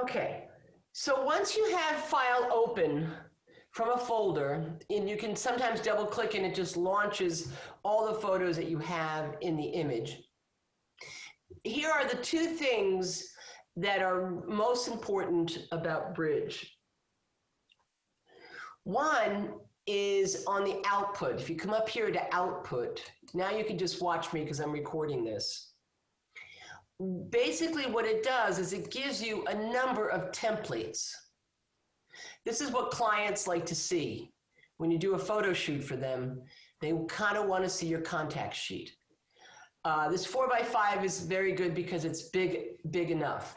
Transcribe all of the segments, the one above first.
Okay, so once you have file open from a folder, and you can sometimes double click and it just launches all the photos that you have in the image. Here are the two things that are most important about Bridge. One is on the output. If you come up here to output, now you can just watch me because I'm recording this. Basically what it does is it gives you a number of templates. This is what clients like to see. When you do a photo shoot for them, they kind of want to see your contact sheet. This 4x5 is very good because it's big enough.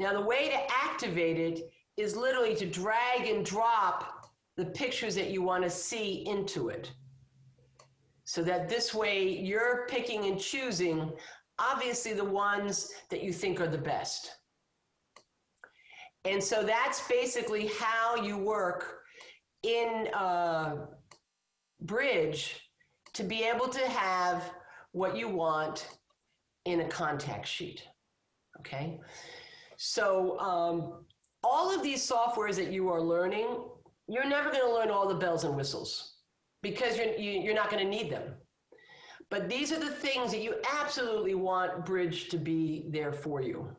Now the way to activate it is literally to drag and drop the pictures that you want to see into it. So that this way you're picking and choosing obviously the ones that you think are the best. And so that's basically how you work in Bridge to be able to have what you want in a contact sheet, okay? So all of these softwares that you are learning, you're never gonna learn all the bells and whistles because you're not gonna need them. But these are the things that you absolutely want Bridge to be there for you.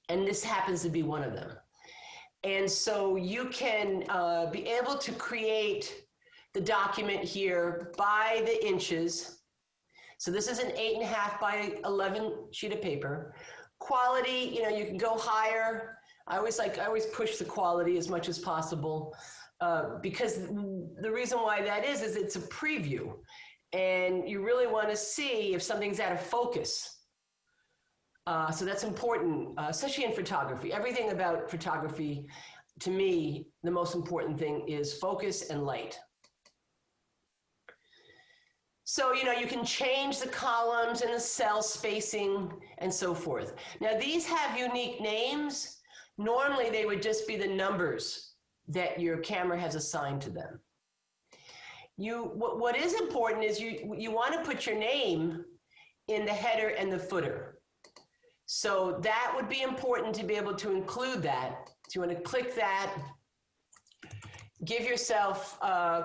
And this happens to be one of them. And so you can be able to create the document here by the inches. So this is an 8.5 by 11 sheet of paper. Quality, you know, you can go higher. I always push the quality as much as possible because the reason why that is it's a preview. And you really want to see if something's out of focus. So that's important, especially in photography. Everything about photography, to me, the most important thing is focus and light. So, you know, you can change the columns and the cell spacing and so forth. Now, these have unique names. Normally, they would just be the numbers that your camera has assigned to them. What is important is you want to put your name in the header and the footer. So that would be important to be able to include that. So you want to click that, give yourself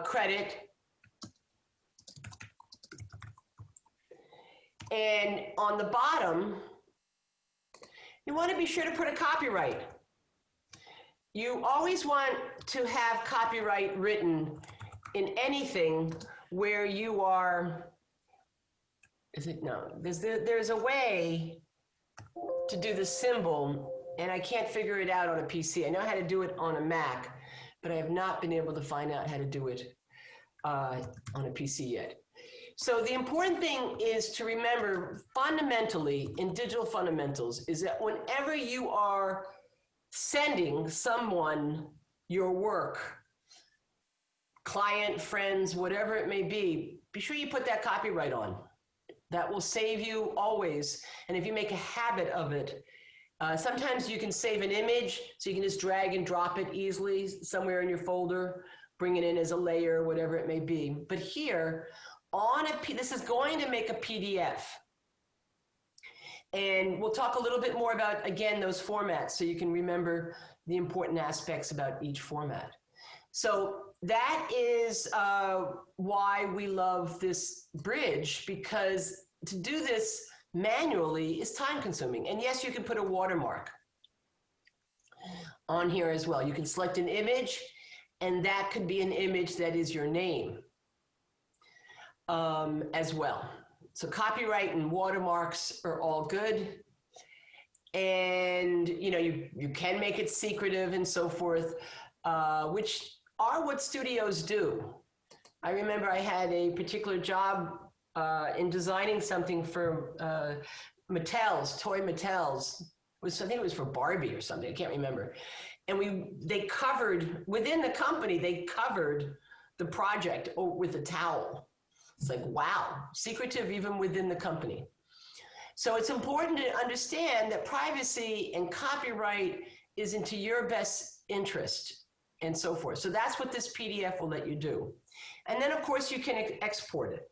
credit. And on the bottom, you want to be sure to put a copyright. You always want to have copyright written in anything where you are, there's a way to do the symbol, and I can't figure it out on a PC. I know how to do it on a Mac, but I have not been able to find out how to do it on a PC yet. So the important thing is to remember fundamentally in digital fundamentals is that whenever you are sending someone your work, client, friends, whatever it may be sure you put that copyright on. That will save you always. And if you make a habit of it, sometimes you can save an image, so you can just drag and drop it easily somewhere in your folder, bring it in as a layer, whatever it may be. But here, this is going to make a PDF. And we'll talk a little bit more about, again, those formats so you can remember the important aspects about each format. So that is why we love this Bridge, because to do this manually is time consuming. And yes, you can put a watermark on here as well. You can select an image, and that could be an image that is your name as well. So copyright and watermarks are all good. And you know, you can make it secretive and so forth, which are what studios do. I remember I had a particular job in designing something for Toy Mattel's. I think it was for Barbie or something, I can't remember. And they covered, within the company, they covered the project with a towel. It's like, wow, secretive even within the company. So it's important to understand that privacy and copyright is into your best interest and so forth. So that's what this PDF will let you do. And then of course you can export it.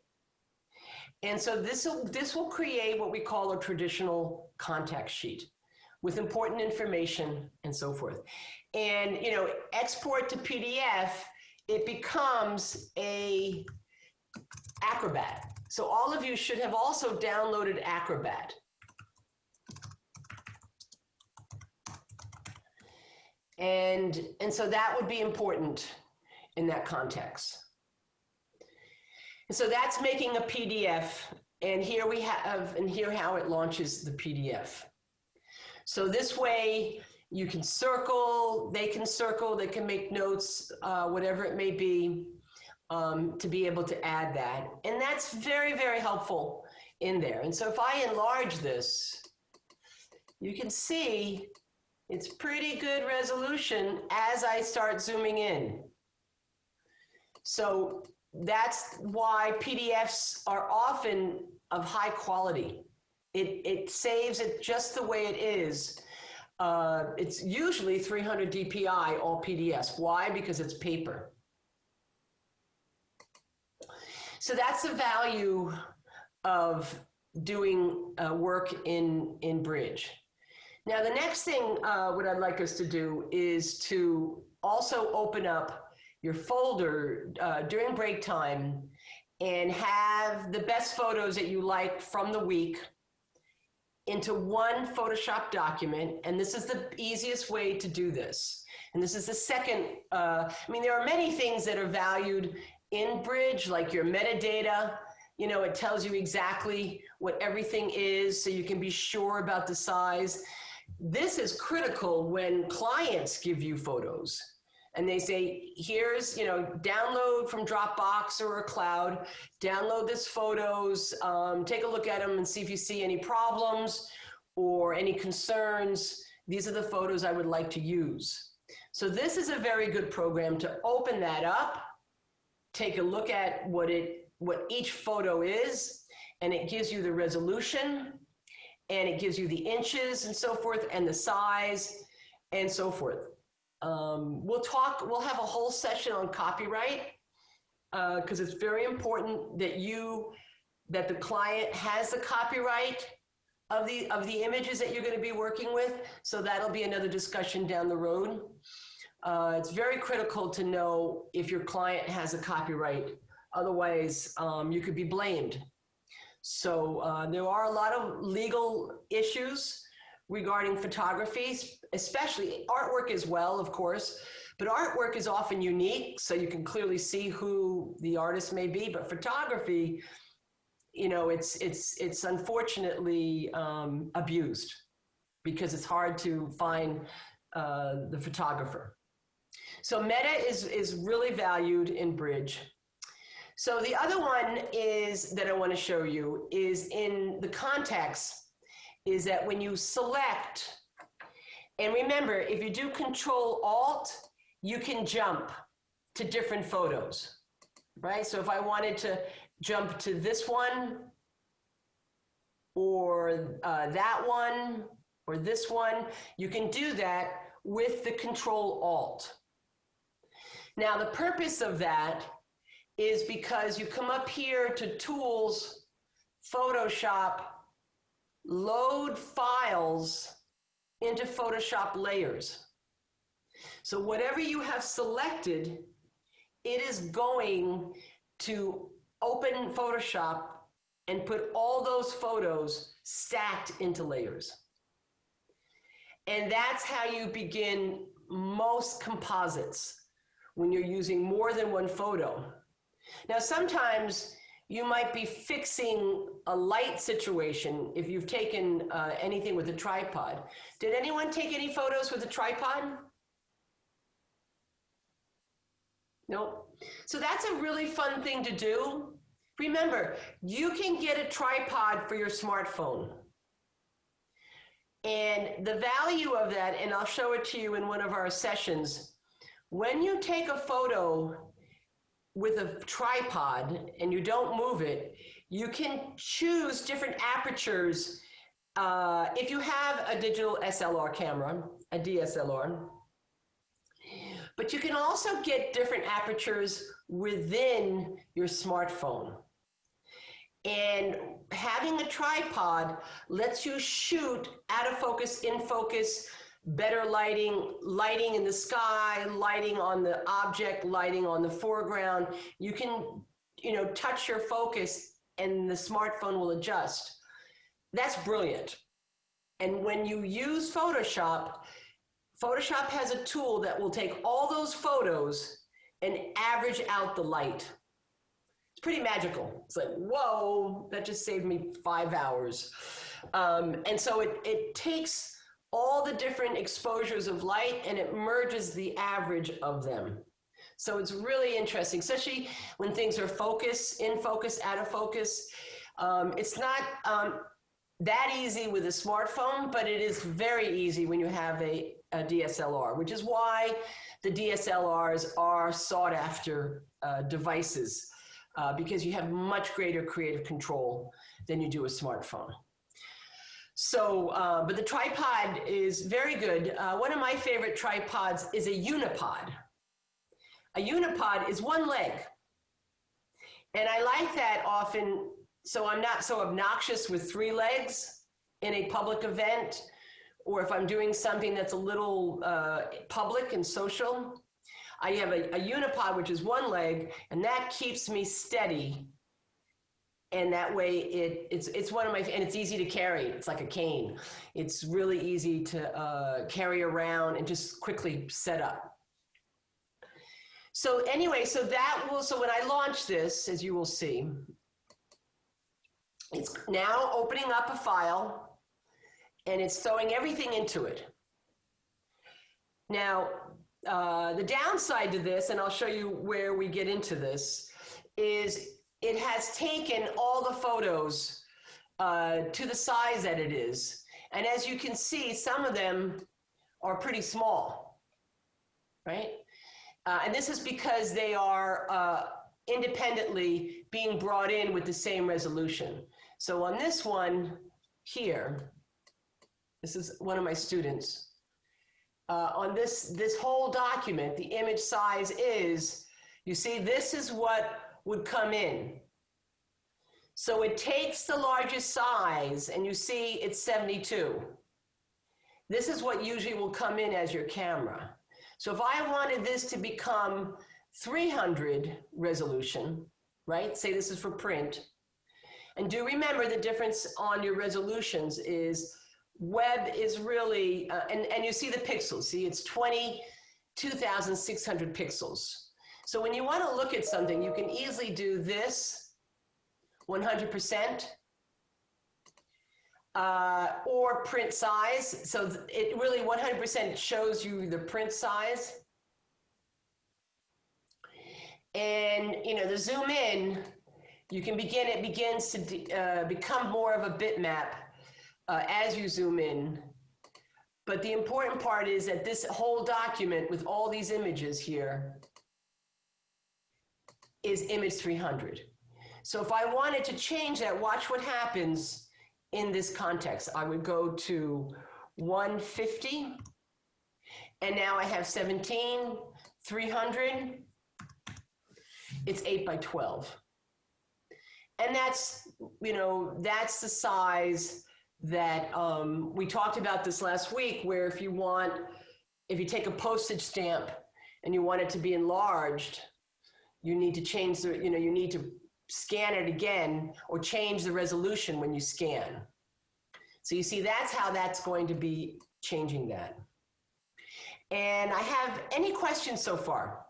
And so this will create what we call a traditional contact sheet. with important information and so forth. And, you know, export to PDF, it becomes a Acrobat. So all of you should have also downloaded Acrobat. And so that would be important in that context. And so that's making a PDF. And here we have, and here how it launches the PDF. So this way you can circle, they can make notes, whatever it may be, to be able to add that. And that's very, very helpful in there. And so if I enlarge this, you can see it's pretty good resolution as I start zooming in. So that's why PDFs are often of high quality. It saves it just the way it is. It's usually 300 DPI, all PDFs. Why? Because it's paper. So that's the value of doing work in Bridge. Now, the next thing what I'd like us to do is to also open up your folder during break time and have the best photos that you like from the week into one Photoshop document. And this is the easiest way to do this. And this is the second, I mean, there are many things that are valued in Bridge, like your metadata. You know, it tells you exactly what everything is, so you can be sure about the size. This is critical when clients give you photos and they say, here's, you know, download from Dropbox or a cloud, download this photos, take a look at them and see if you see any problems or any concerns. These are the photos I would like to use. So this is a very good program to open that up, take a look at what each photo is, and it gives you the resolution, and it gives you the inches and so forth, and the size, and so forth. We'll have a whole session on copyright, because it's very important that the client has the copyright of the images that you're going to be working with. So that'll be another discussion down the road. It's very critical to know if your client has a copyright. Otherwise, you could be blamed. So there are a lot of legal issues regarding photography, especially artwork as well, of course. But artwork is often unique, so you can clearly see who the artist may be. But photography, you know, it's unfortunately abused because it's hard to find the photographer. So meta is really valued in Bridge. So the other one is that I want to show you is in the context is that when you select, and remember, if you do Control-Alt, you can jump to different photos, right? So if I wanted to jump to this one or that one or this one, you can do that with the Control-Alt. Now, the purpose of that is because you come up here to Tools, Photoshop, Load Files into Photoshop Layers. So whatever you have selected, it is going to open Photoshop and put all those photos stacked into layers. And that's how you begin most composites, when you're using more than one photo. Now, sometimes you might be fixing a light situation if you've taken anything with a tripod. Did anyone take any photos with a tripod? Nope. So that's a really fun thing to do. Remember, you can get a tripod for your smartphone. And the value of that, and I'll show it to you in one of our sessions, when you take a photo with a tripod and you don't move it, you can choose different apertures. If you have a digital SLR camera, a DSLR, but you can also get different apertures within your smartphone. And having a tripod lets you shoot out of focus, in focus, better lighting, lighting in the sky, lighting on the object, lighting on the foreground. You can, touch your focus and the smartphone will adjust. That's brilliant. And when you use Photoshop, Photoshop has a tool that will take all those photos and average out the light. It's pretty magical. It's like, whoa, that just saved me 5 hours. And so it takes all the different exposures of light and it merges the average of them. So it's really interesting, especially when things are focus, in focus, out of focus. It's not that easy with a smartphone, but it is very easy when you have a DSLR, which is why the DSLRs are sought after devices, because you have much greater creative control than you do a smartphone. So, but the tripod is very good. One of my favorite tripods is a unipod. A unipod is one leg. And I like that often, so I'm not so obnoxious with 3 legs in a public event, or if I'm doing something that's a little public and social. I have a unipod, which is one leg, and that keeps me steady. And that way it's one of my, and it's easy to carry. It's like a cane. It's really easy to carry around and just quickly set up. So anyway, so when I launch this, as you will see, it's now opening up a file and it's throwing everything into it. Now, the downside to this, and I'll show you where we get into this, is it has taken all the photos to the size that it is. And as you can see, some of them are pretty small, right? And this is because they are independently being brought in with the same resolution. So on this one here, this is one of my students. On this whole document, the image size is, you see, this is what would come in. So it takes the largest size, and you see it's 72. This is what usually will come in as your camera. So if I wanted this to become 300 resolution, right? Say this is for print. And do remember the difference on your resolutions is web is really, and you see the pixels. See, it's 22,600 pixels. So when you want to look at something, you can easily do this 100%. Or print size. So it really 100% shows you the print size. And, the zoom in, you can it begins to become more of a bitmap as you zoom in. But the important part is that this whole document with all these images here is image 300. So if I wanted to change that, watch what happens in this context. I would go to 150, and now I have 17, 300. It's 8 by 12. And that's, that's the size that we talked about this last week, where if you take a postage stamp and you want it to be enlarged, you need to change you need to scan it again or change the resolution when you scan. So you see, that's how that's going to be changing that. And I have any questions so far?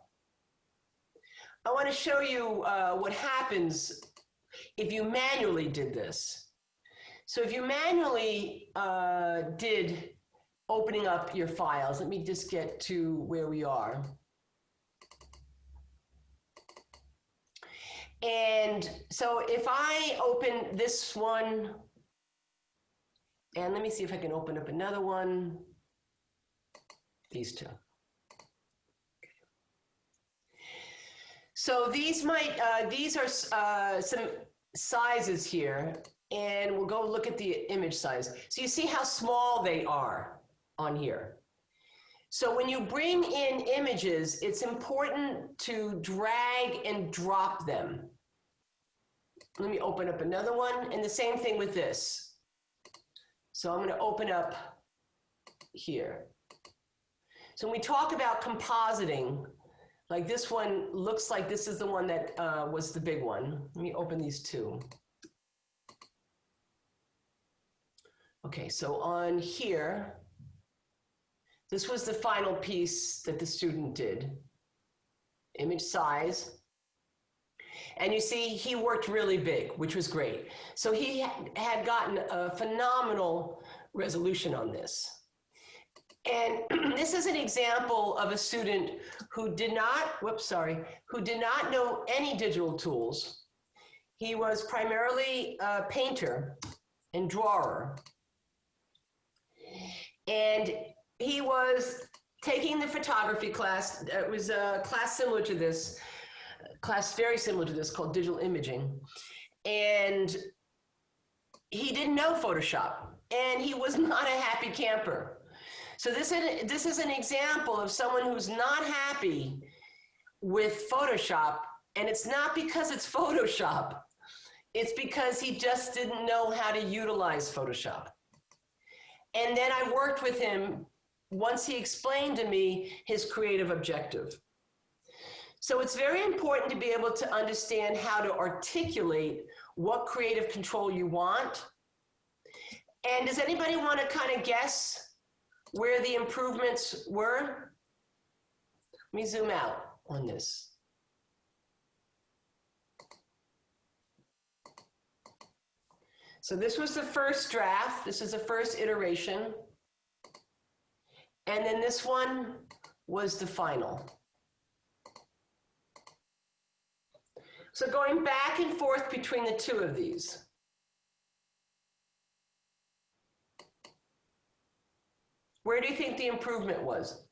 I want to show you what happens if you manually did this. So if you manually did opening up your files, let me just get to where we are. And so if I open this one, and let me see if I can open up another one, these two. So these are some sizes here, and we'll go look at the image size. So you see how small they are on here. So when you bring in images, it's important to drag and drop them. Let me open up another one, and the same thing with this. So I'm going to open up here. So when we talk about compositing, like this one looks like this is the one that was the big one. Let me open these two. Okay, so on here, this was the final piece that the student did. Image size. And you see, he worked really big, which was great. So he had gotten a phenomenal resolution on this. And this is an example of a student who did not, who did not know any digital tools. He was primarily a painter and drawer. And he was taking the photography class. It was a class similar to this, very similar to this, called digital imaging. And he didn't know Photoshop, and he was not a happy camper. So this is an example of someone who's not happy with Photoshop, and it's not because it's Photoshop. It's because he just didn't know how to utilize Photoshop. And then I worked with him once he explained to me his creative objective. So it's very important to be able to understand how to articulate what creative control you want. And does anybody want to kind of guess where the improvements were? Let me zoom out on this. So this was the first draft. This is the first iteration. And then this one was the final. So going back and forth between the two of these. Where do you think the improvement was?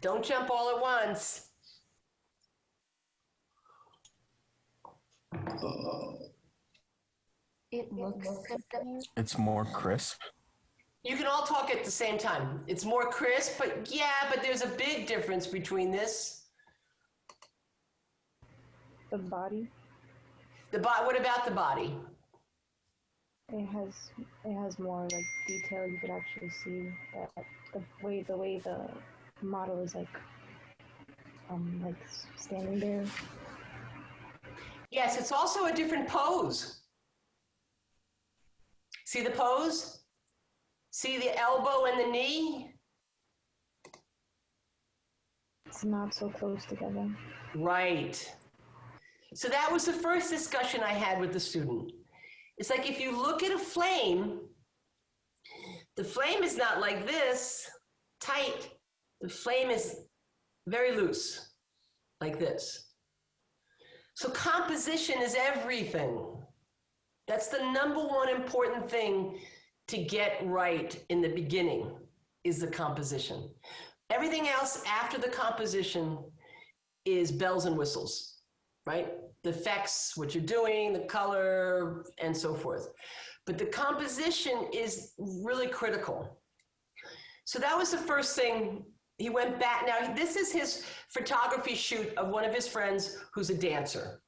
Don't jump all at once. It looks simpler. It's more crisp. You can all talk at the same time. It's more crisp, but yeah, but there's a big difference between this. The body. What about the body? It has more like detail. You could actually see that the way the model is like standing there. Yes, it's also a different pose. See the pose? See the elbow and the knee? It's not so close together. Right. So that was the first discussion I had with the student. It's like if you look at a flame, the flame is not like this, tight. The flame is very loose, like this. So composition is everything. That's the number one important thing to get right in the beginning, is the composition. Everything else after the composition is bells and whistles, right? The effects, what you're doing, the color, and so forth. But the composition is really critical. So that was the first thing. He went back. Now, this is his photography shoot of one of his friends who's a dancer.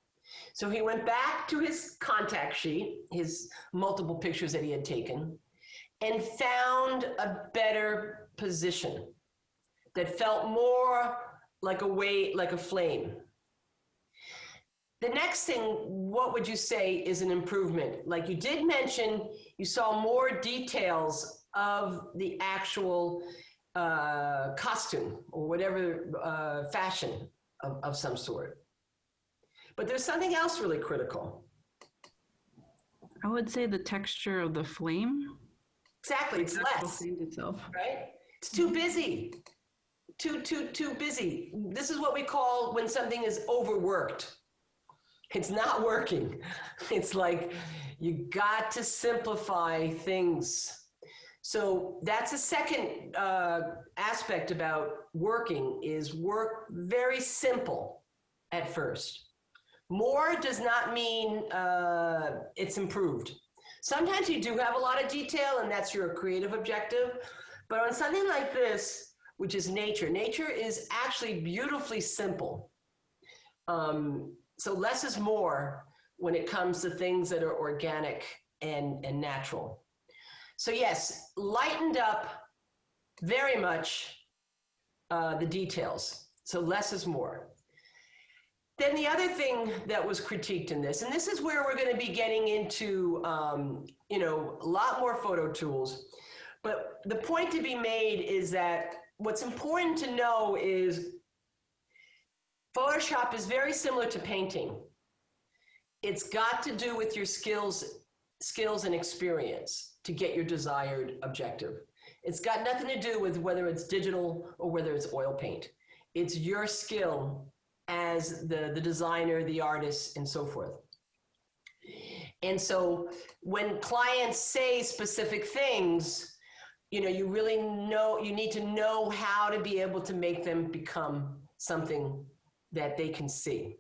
So he went back to his contact sheet, his multiple pictures that he had taken, and found a better position that felt more like a flame. The next thing, what would you say is an improvement? Like you did mention, you saw more details of the actual costume or whatever fashion of some sort. But there's something else really critical. I would say the texture of the flame. Exactly, it's less, Flame itself. right? It's too busy, too busy. This is what we call when something is overworked. It's not working. It's like you got to simplify things. So that's a second aspect about working, is work very simple at first. More does not mean it's improved. Sometimes you do have a lot of detail and that's your creative objective, but on something like this, which is nature, nature is actually beautifully simple. So less is more when it comes to things that are organic and natural. So yes, lightened up very much the details. So less is more. Then the other thing that was critiqued in this, and this is where we're going to be getting into, you know, a lot more photo tools. But the point to be made is that what's important to know is Photoshop is very similar to painting. It's got to do with your skills and experience to get your desired objective. It's got nothing to do with whether it's digital or whether it's oil paint. It's your skill as the designer, the artist, and so forth. And so when clients say specific things, you know, you really know, you need to know how to be able to make them become something that they can see.